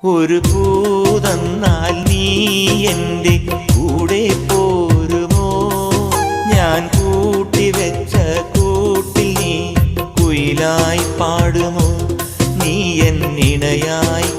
ഒരു പൂതന്നാൽ നീ എൻ്റെ കൂടെ പോരുമോ? ഞാൻ കൂട്ടിവെച്ച കൂട്ടിൽ നീ കുയിലായി പാടുമോ? നീ എന്നിണയായി